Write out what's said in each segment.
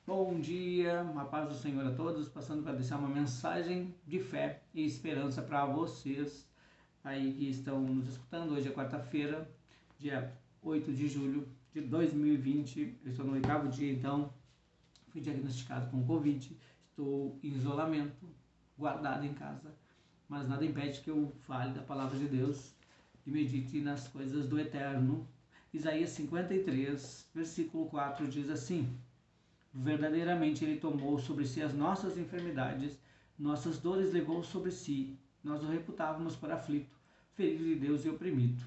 Bom dia, a paz do Senhor a todos, passando para deixar uma mensagem de fé e esperança para vocês aí que estão nos escutando. Hoje é quarta-feira, dia 8 de julho de 2020, eu estou no 8º dia, então fui diagnosticado com Covid, estou em isolamento, guardado em casa, mas nada impede que eu fale da palavra de Deus e medite nas coisas do Eterno. Isaías 53, versículo 4 diz assim: verdadeiramente Ele tomou sobre si as nossas enfermidades, nossas dores levou sobre si. Nós o reputávamos por aflito, ferido de Deus e oprimido.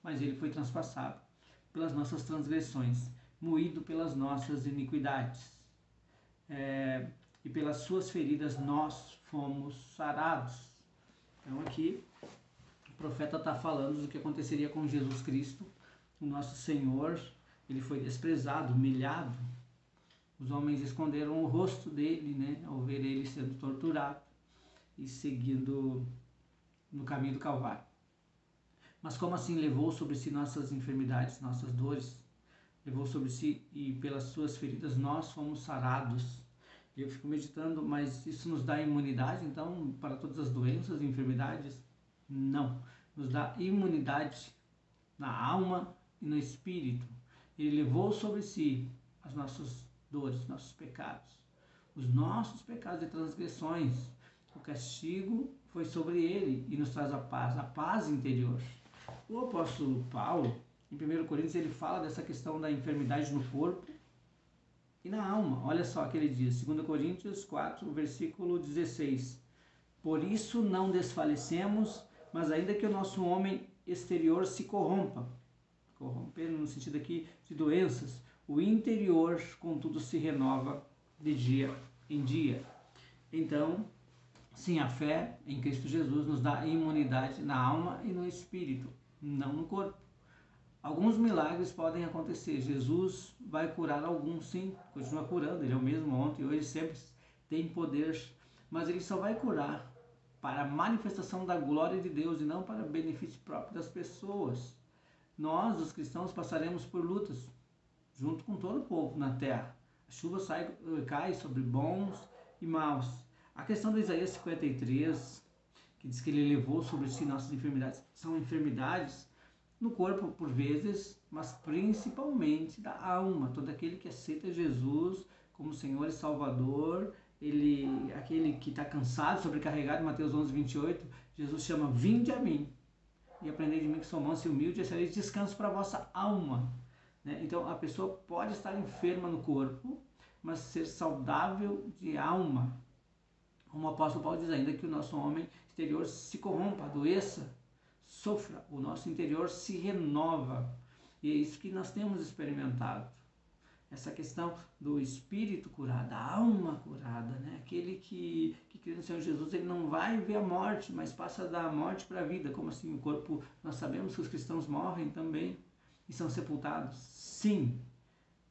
Mas Ele foi transpassado pelas nossas transgressões, moído pelas nossas iniquidades. E pelas suas feridas nós fomos sarados. Então aqui o profeta está falando do que aconteceria com Jesus Cristo, o nosso Senhor. Ele foi desprezado, humilhado. Os homens esconderam o rosto dele, né, ao ver ele sendo torturado e seguindo no caminho do Calvário. Mas como assim levou sobre si nossas enfermidades, nossas dores? Levou sobre si e pelas suas feridas nós fomos sarados. E eu fico meditando, mas isso nos dá imunidade, então, para todas as doenças e enfermidades? Não. Nos dá imunidade na alma e no espírito. Ele levou sobre si as nossas dores, nossos pecados, os nossos pecados e transgressões. O castigo foi sobre ele e nos traz a paz interior. O apóstolo Paulo, em 1 Coríntios, ele fala dessa questão da enfermidade no corpo e na alma. Olha só o que ele diz, 2 Coríntios 4, versículo 16. Por isso não desfalecemos, mas ainda que o nosso homem exterior se corrompa no sentido aqui de doenças, o interior, contudo, se renova de dia em dia. Então, sim, a fé em Cristo Jesus nos dá imunidade na alma e no espírito, não no corpo. Alguns milagres podem acontecer. Jesus vai curar alguns, sim, continua curando. Ele é o mesmo ontem, hoje, sempre tem poder, mas ele só vai curar para a manifestação da glória de Deus e não para benefício próprio das pessoas. Nós, os cristãos, passaremos por lutas, junto com todo o povo na terra. A chuva cai sobre bons e maus. A questão do Isaías 53, que diz que ele levou sobre si nossas enfermidades, são enfermidades no corpo por vezes, mas principalmente da alma. Todo aquele que aceita Jesus como Senhor e Salvador, aquele que está cansado, sobrecarregado, Mateus 11, 28, Jesus chama: vinde a mim e aprendei de mim que sou manso e humilde, e achareis descanso para a vossa alma. Né? Então a pessoa pode estar enferma no corpo, mas ser saudável de alma. Como o apóstolo Paulo diz, ainda que o nosso homem exterior se corrompa, adoeça, sofra, o nosso interior se renova. E é isso que nós temos experimentado. Essa questão do espírito curado, da alma curada, né? Aquele que crê no Senhor Jesus, ele não vai ver a morte, mas passa da morte para a vida. Como assim? O corpo, nós sabemos que os cristãos morrem também e são sepultados. Sim,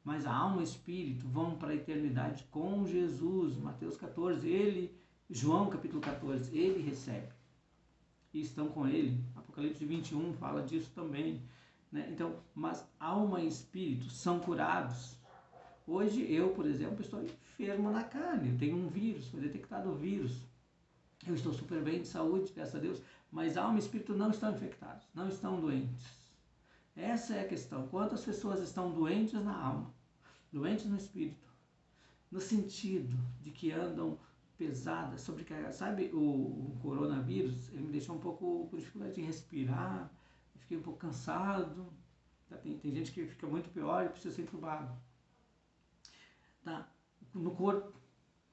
mas a alma e o espírito vão para a eternidade com Jesus. Mateus 14, João capítulo 14, ele recebe e estão com ele. Apocalipse 21 fala disso também. Né? Então, mas alma e espírito são curados. Hoje eu, por exemplo, estou enfermo na carne, eu tenho um vírus, foi detectado o vírus. Eu estou super bem de saúde, graças a Deus, mas alma e espírito não estão infectados, não estão doentes. Essa é a questão. Quantas pessoas estão doentes na alma, doentes no espírito, no sentido de que andam pesadas, sobrecarregadas. Sabe, o coronavírus, ele me deixou um pouco com dificuldade de respirar, eu fiquei um pouco cansado. Tem gente que fica muito pior e precisa ser entubado. Tá? No corpo,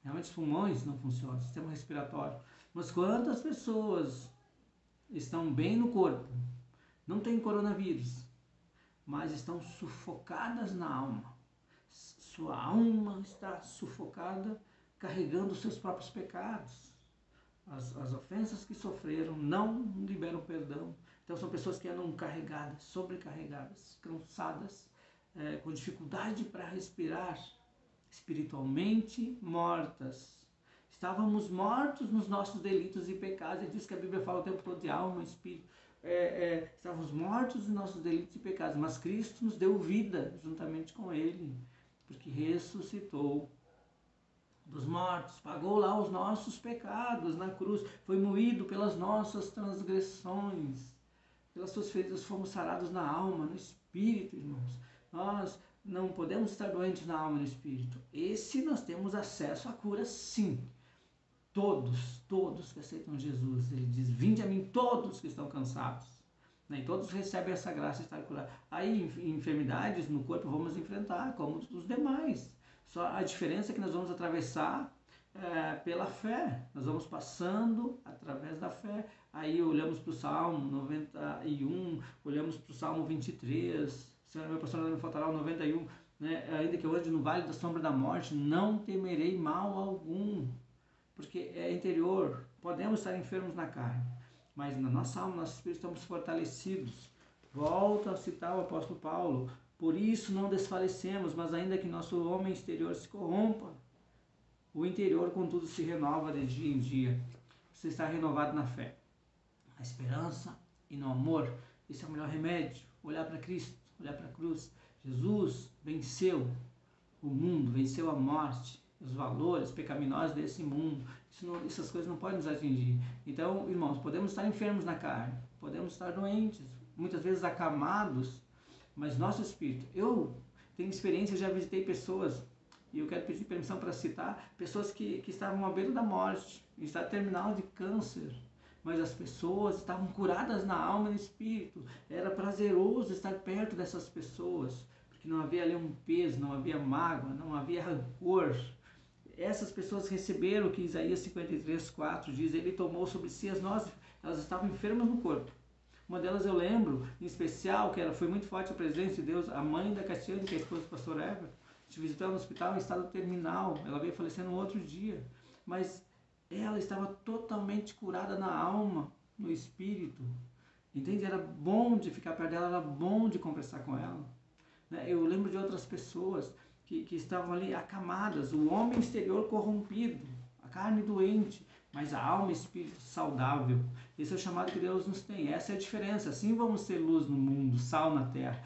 realmente os pulmões não funcionam, o sistema respiratório. Mas quantas pessoas estão bem no corpo, não tem coronavírus, mas estão sufocadas na alma? Sua alma está sufocada, carregando os seus próprios pecados. As ofensas que sofreram não liberam perdão. Então são pessoas que andam carregadas, sobrecarregadas, cansadas, com dificuldade para respirar, espiritualmente mortas. Estávamos mortos nos nossos delitos e pecados. É disso que a Bíblia fala o tempo todo, de alma, espírito. Estávamos mortos nos nossos delitos e pecados, mas Cristo nos deu vida juntamente com Ele, porque ressuscitou. dos mortos, pagou lá os nossos pecados na cruz, foi moído pelas nossas transgressões, pelas suas feridas fomos sarados na alma, no espírito, irmãos. Nós não podemos estar doentes na alma e no espírito. Esse nós temos acesso à cura, sim. Todos que aceitam Jesus, ele diz: vinde a mim todos que estão cansados. E todos recebem essa graça de estar curados. Aí enfermidades no corpo vamos enfrentar, como os demais. Só a diferença é que nós vamos atravessar pela fé. Nós vamos passando através da fé. Aí olhamos para o Salmo 91, olhamos para o Salmo 23, meu pastor não me faltará o 91, né? Ainda que eu ande no vale da sombra da morte, não temerei mal algum, porque é interior. Podemos estar enfermos na carne, mas na nossa alma, nosso espírito, estamos fortalecidos. Volto a citar o apóstolo Paulo: por isso não desfalecemos, mas ainda que nosso homem exterior se corrompa, o interior, contudo, se renova de dia em dia. Você está renovado na fé, na esperança e no amor. Esse é o melhor remédio. Olhar para Cristo, olhar para a cruz. Jesus venceu o mundo, venceu a morte, os valores pecaminosos desse mundo. Essas coisas não podem nos atingir. Então, irmãos, podemos estar enfermos na carne, podemos estar doentes, muitas vezes acamados, mas nosso espírito... Eu tenho experiência, já visitei pessoas, e eu quero pedir permissão para citar, pessoas que estavam à beira da morte, em estado terminal de câncer, mas as pessoas estavam curadas na alma e no espírito. Era prazeroso estar perto dessas pessoas, porque não havia ali um peso, não havia mágoa, não havia rancor. Essas pessoas receberam o que Isaías 53:4 diz: ele tomou sobre si as nossas... Elas estavam enfermas no corpo. Uma delas eu lembro, em especial, que foi muito forte a presença de Deus, a mãe da Cassiane, que é a esposa do pastor Everton. A gente visitou ela no hospital em estado terminal, ela veio falecer no outro dia, mas ela estava totalmente curada na alma, no espírito, entende? Era bom de ficar perto dela, era bom de conversar com ela, né? Eu lembro de outras pessoas que estavam ali acamadas, o homem exterior corrompido, a carne doente, mas a alma e espírito saudável. Esse é o chamado que Deus nos tem, essa é a diferença. Assim vamos ser luz no mundo, sal na terra,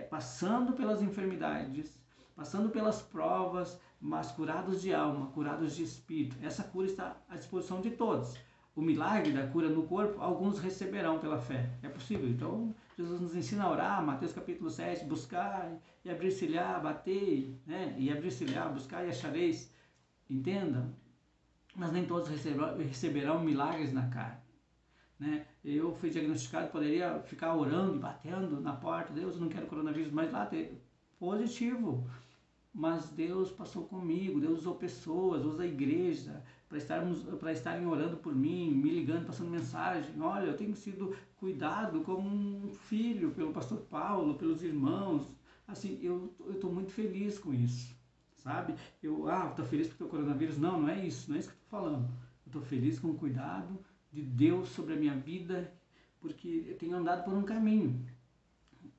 passando pelas enfermidades, passando pelas provas, mas curados de alma, curados de espírito. Essa cura está à disposição de todos. O milagre da cura no corpo, alguns receberão pela fé. É possível. Então, Jesus nos ensina a orar, Mateus capítulo 7, buscar e abrir-se-lhe-á, bater, né? E abrir-se-lhe-á, buscar e achareis. Entenda? Mas nem todos receberão milagres na carne, né? Eu fui diagnosticado, poderia ficar orando e batendo na porta: Deus, eu não quero coronavírus, mas lá ter positivo. Mas Deus passou comigo, Deus usou pessoas, usa a igreja para estarem orando por mim, me ligando, passando mensagem. Olha, eu tenho sido cuidado como um filho pelo pastor Paulo, pelos irmãos. Assim, eu estou muito feliz com isso, sabe? Estou feliz porque o coronavírus. Não é isso, não é isso que eu estou falando. Eu estou feliz com o cuidado de Deus sobre a minha vida, porque eu tenho andado por um caminho.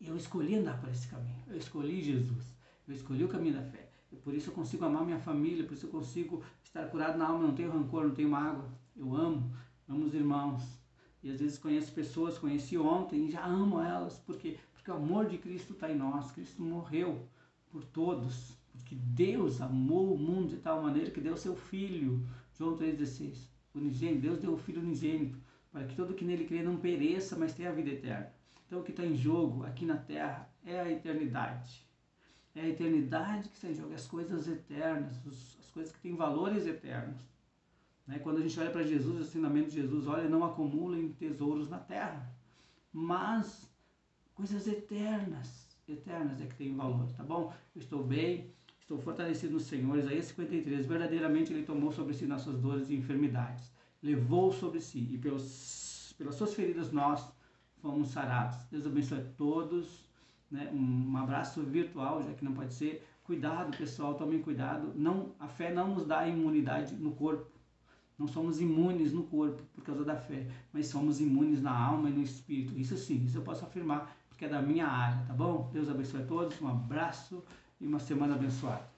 Eu escolhi andar por esse caminho, eu escolhi Jesus. Eu escolhi o caminho da fé. E por isso eu consigo amar minha família, por isso eu consigo estar curado na alma, não tenho rancor, não tenho mágoa. Eu amo os irmãos. E às vezes conheço pessoas, conheci ontem e já amo elas. Por quê? Porque o amor de Cristo está em nós. Cristo morreu por todos. Porque Deus amou o mundo de tal maneira que deu seu Filho. João 3,16. Unigênito. Deus deu o Filho unigênito para que todo que nele crê não pereça, mas tenha a vida eterna. Então o que está em jogo aqui na terra é a eternidade. É a eternidade que está em jogo, as coisas eternas, as coisas que têm valores eternos, né? Quando a gente olha para Jesus, o ensinamento de Jesus: olha, não acumulem tesouros na terra, mas coisas eternas é que têm valor, tá bom? Eu estou bem, estou fortalecido no Senhor. Isaías 53, verdadeiramente Ele tomou sobre si nossas dores e enfermidades, levou sobre si, e pelas suas feridas nós fomos sarados. Deus abençoe a todos. Né? Um abraço virtual, já que não pode ser. Cuidado, pessoal, tomem cuidado. A fé não nos dá imunidade no corpo. Não somos imunes no corpo por causa da fé, mas somos imunes na alma e no espírito. Isso sim, isso eu posso afirmar, porque é da minha área, tá bom? Deus abençoe a todos, um abraço e uma semana abençoada.